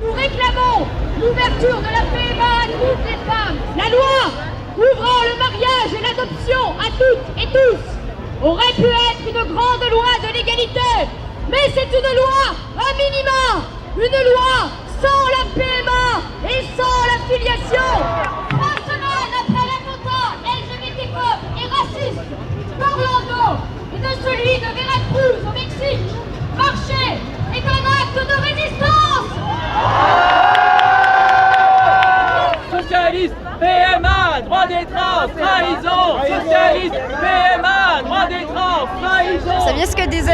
Nous réclamons l'ouverture de la PMA à toutes les femmes. La loi ouvrant le mariage et l'adoption à toutes et tous aurait pu être une grande loi de l'égalité, mais c'est une loi à minima, une loi sans la PMA et sans la filiation. 3 semaines après l'attentat LGBTphobe et raciste d'Orlando et de celui de Veracruz au Mexique, marcher est un acte de résistance. Socialiste, PMA, droit des trans, trahison. Socialiste, PMA, droit des trans, trahison. C'est bien ce que disait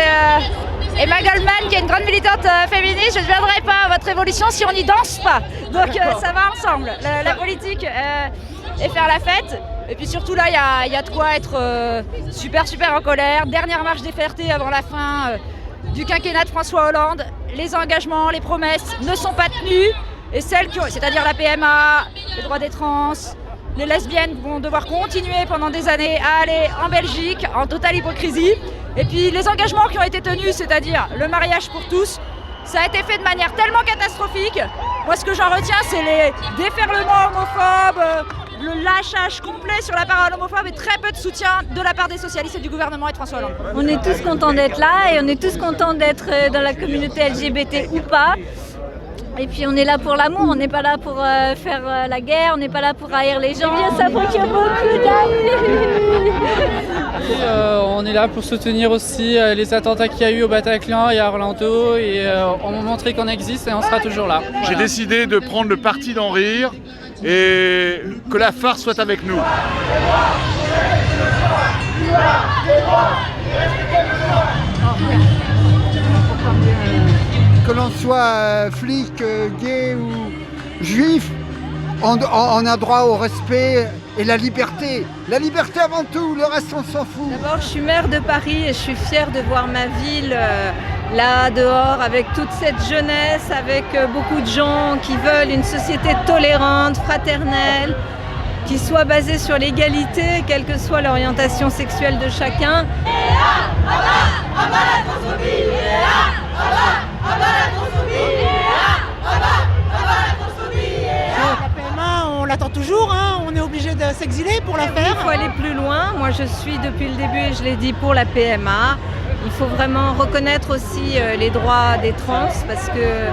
Emma Goldman, qui est une grande militante féministe. Je ne viendrai pas à votre révolution si on n'y danse pas. Donc ça va ensemble, la politique et faire la fête. Et puis surtout là, il y a de quoi être super en colère. Dernière marche des fiertés avant la fin du quinquennat de François Hollande. Les engagements, les promesses ne sont pas tenus. Et celles qui ont, c'est-à-dire la PMA, les droits des trans, les lesbiennes vont devoir continuer pendant des années à aller en Belgique en totale hypocrisie. Et puis les engagements qui ont été tenus, c'est-à-dire le mariage pour tous, ça a été fait de manière tellement catastrophique. Moi, ce que j'en retiens, c'est les déferlements homophobes, le lâchage complet sur la parole homophobe et très peu de soutien de la part des socialistes et du gouvernement et de François Hollande. On est tous contents d'être là et on est tous contents d'être dans la communauté LGBT ou pas. Et puis on est là pour l'amour, on n'est pas là pour faire la guerre, on n'est pas là pour haïr les gens. Bien ça qu'il y a beaucoup d'amis. On est là pour soutenir aussi les attentats qu'il y a eu au Bataclan et à Orlando et on va montrer qu'on existe et on sera toujours là. Voilà. J'ai décidé de prendre le parti d'en rire et que la farce soit avec nous. Que l'on soit flic, gay ou juif, on a droit au respect et la liberté. La liberté avant tout, le reste on s'en fout. D'abord, je suis maire de Paris et je suis fière de voir ma ville là dehors avec toute cette jeunesse, avec beaucoup de gens qui veulent une société tolérante, fraternelle, qui soit basée sur l'égalité, quelle que soit l'orientation sexuelle de chacun. La PMA, on l'attend toujours, hein, on est obligé de s'exiler pour la faire. Il faut aller plus loin. Moi, je suis depuis le début, et je l'ai dit, pour la PMA. Il faut vraiment reconnaître aussi les droits des trans parce que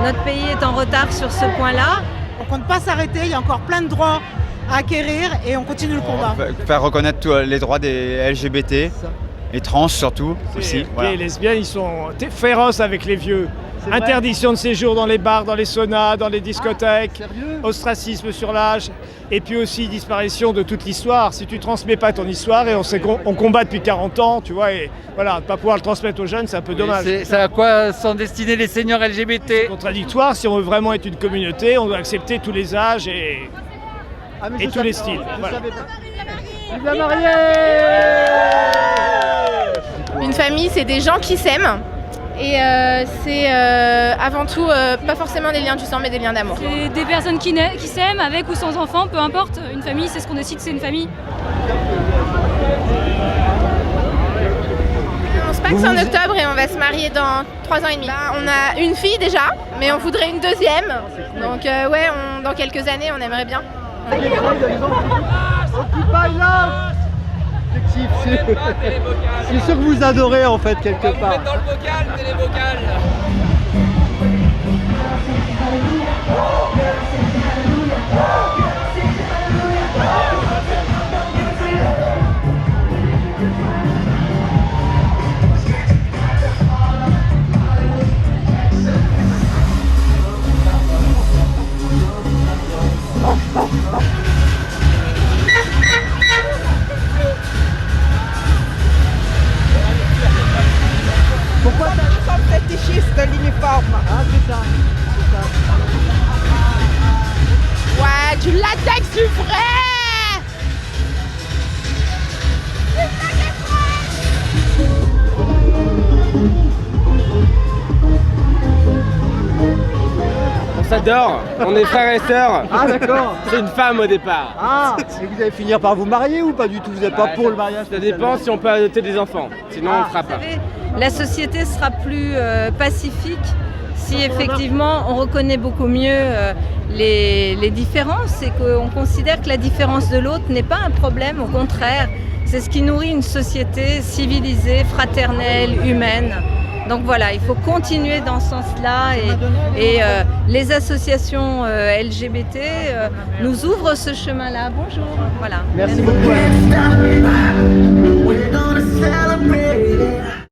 notre pays est en retard sur ce point-là. On ne compte pas s'arrêter, il y a encore plein de droits à acquérir et on continue le combat. Faire reconnaître tous les droits des LGBT, et trans surtout aussi. Voilà. Les lesbiennes, ils sont féroces avec les vieux. Interdiction de séjour dans les bars, dans les saunas, dans les discothèques, ostracisme sur l'âge, et puis aussi disparition de toute l'histoire. Si tu transmets pas ton histoire, et on combat depuis 40 ans, tu vois, et voilà, ne pas pouvoir le transmettre aux jeunes, c'est un peu dommage. C'est à quoi sont destinés les seniors LGBT? C'est contradictoire, si on veut vraiment être une communauté, on doit accepter tous les âges et tous les styles. Voilà. Vive la mariée! Une famille, c'est des gens qui s'aiment. Et c'est avant tout pas forcément des liens du sang mais des liens d'amour. C'est des personnes qui s'aiment avec ou sans enfants, peu importe. Une famille, c'est ce qu'on décide, c'est une famille. On se paxe en octobre et on va se marier dans 3 ans et demi. Là, on a une fille déjà, mais on voudrait une deuxième. Donc ouais, dans quelques années, on aimerait bien. C'est sûr que vous adorez en fait quelque part. Vous êtes dans le bocal, télébocal. Pourquoi t'as une fétichiste de l'uniforme? Ah c'est ça. Ouais, du latex du vrai. s'adore, on est frères et sœurs. Ah d'accord. C'est une femme au départ. Ah, et vous allez finir par vous marier ou pas du tout? Vous n'êtes pas pour le mariage? Ça dépend si on peut adopter des enfants, sinon on ne fera pas. La société sera plus pacifique si effectivement on reconnaît beaucoup mieux les différences et qu'on considère que la différence de l'autre n'est pas un problème, au contraire, c'est ce qui nourrit une société civilisée, fraternelle, humaine. Donc voilà, il faut continuer dans ce sens-là et les associations LGBT nous ouvrent ce chemin-là. Bonjour, voilà. Merci beaucoup.